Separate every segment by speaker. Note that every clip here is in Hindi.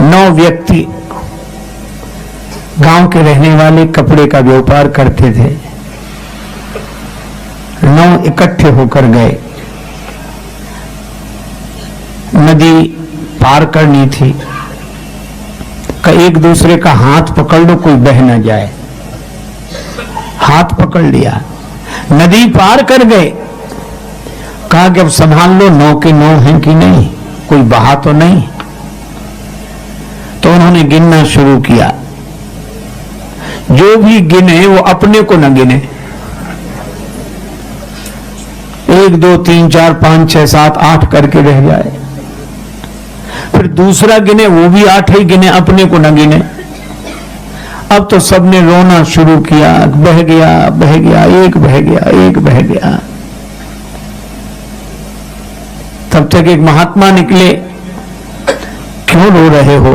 Speaker 1: 9 व्यक्ति गांव के रहने वाले कपड़े का व्यापार करते थे। 9 इकट्ठे होकर गए। नदी पार करनी थी। एक दूसरे का हाथ पकड़ लो, कोई बह न जाए। हाथ पकड़ लिया, नदी पार कर गए। कहा कि अब संभाल लो, 9 के 9 हैं कि नहीं, कोई बहा तो नहीं। तो उन्होंने गिनना शुरू किया। जो भी गिने वो अपने को न गिने। 1 2 3 4 5 6 7 8 करके रह जाए। फिर दूसरा गिने, वो भी 8 ही गिने, अपने को न गिने। अब तो सबने रोना शुरू किया, बह गया बह गया, एक बह गया एक बह गया। तब तक एक महात्मा निकले। क्यों रो रहे हो?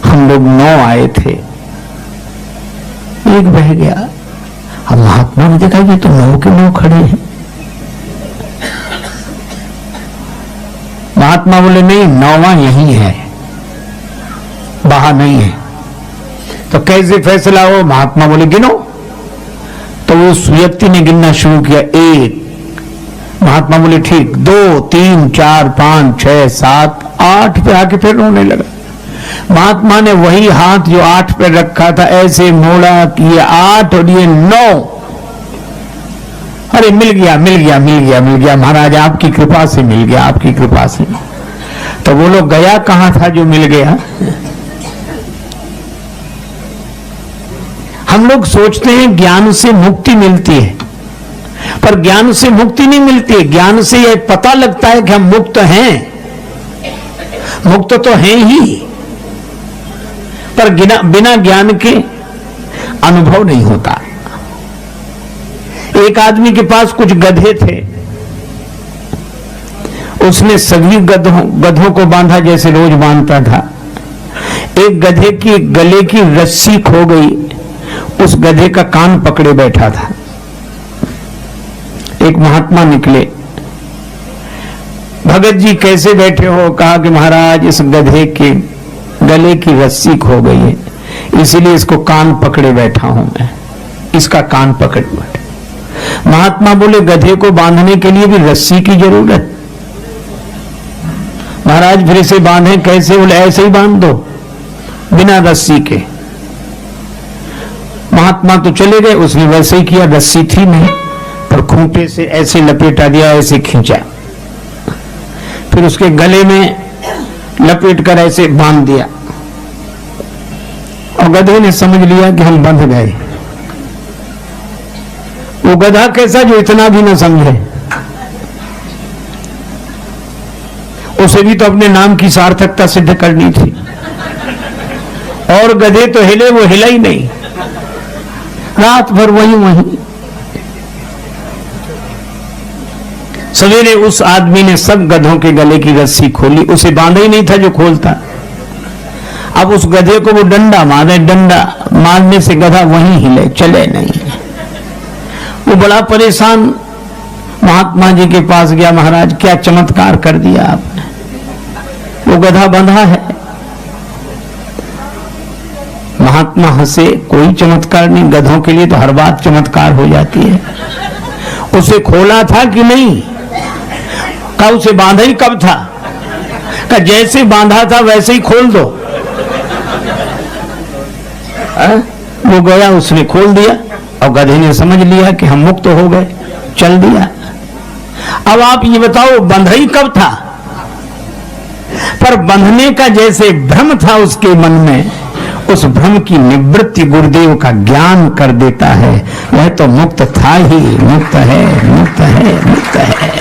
Speaker 1: हम लोग 9 आए थे, एक बह गया। अब महात्मा ने देखा ये तो 9 के 9 खड़े हैं। महात्मा बोले नहीं, 9वां यही है, बहा नहीं है। तो कैसे फैसला हो? महात्मा बोले गिनो। तो उस व्यक्ति ने गिनना शुरू किया। 1। महात्मा बोले ठीक। 2 3 4 5 6 7 8 पे आके फिर रोने लगा। महात्मा ने वही हाथ जो 8 पे रखा था ऐसे मोड़ा कि 8 और ये 9। अरे मिल गया मिल गया मिल गया मिल गया महाराज, आपकी कृपा से मिल गया, आपकी कृपा से। तो वो लोग गया कहां था जो मिल गया? हम लोग सोचते हैं ज्ञान से मुक्ति मिलती है, पर ज्ञान से मुक्ति नहीं मिलती है। ज्ञान से यह पता लगता है कि हम मुक्त हैं, मुक्त तो हैं ही, पर बिना ज्ञान के अनुभव नहीं होता। एक आदमी के पास कुछ गधे थे। उसने सभी गधों को बांधा जैसे रोज बांधता था। एक गधे की गले की रस्सी खो गई, उस गधे का कान पकड़े बैठा था। एक महात्मा निकले। भगत जी कैसे बैठे हो? कहा कि महाराज इस गधे के गले की रस्सी खो गई है, इसीलिए इसको कान पकड़े बैठा हूं मैं, इसका कान पकड़े बैठा। महात्मा बोले गधे को बांधने के लिए भी रस्सी की जरूरत? महाराज फिर इसे बांधे कैसे? बोले ऐसे ही बांध दो बिना रस्सी के। महात्मा तो चले गए, उसने वैसे ही किया। रस्सी थी नहीं, पर खूंटे से ऐसे लपेटा दिया, ऐसे खींचा, फिर उसके गले में लपेट कर ऐसे बांध दिया। और गधे ने समझ लिया कि हम बंध गए। वो गधा कैसा जो इतना भी ना समझे। उसे भी तो अपने नाम की सार्थकता सिद्ध करनी थी। और गधे तो हिले, वो हिला ही नहीं, रात भर वहीं। सवेरे उस आदमी ने सब गधों के गले की रस्सी खोली, उसे बांधा ही नहीं था जो खोलता। अब उस गधे को वो डंडा मारे, डंडा मारने से गधा वहीं हिले, चले नहीं। वो बड़ा परेशान महात्मा जी के पास गया। महाराज क्या चमत्कार कर दिया आपने, वो गधा बंधा है। महात्मा हंसे, कोई चमत्कार नहीं, गधों के लिए तो हर बात चमत्कार हो जाती है। उसे खोला था कि नहीं? कहा उसे बांधा ही कब था? कहा जैसे बांधा था वैसे ही खोल दो। वो गया, उसने खोल दिया और गधे ने समझ लिया कि हम मुक्त हो गए, चल दिया। अब आप ये बताओ बंधा ही कब था? पर बंधने का जैसे भ्रम था उसके मन में, उस भ्रम की निवृत्ति गुरुदेव का ज्ञान कर देता है। वह तो मुक्त था ही, मुक्त है, मुक्त है, मुक्त है।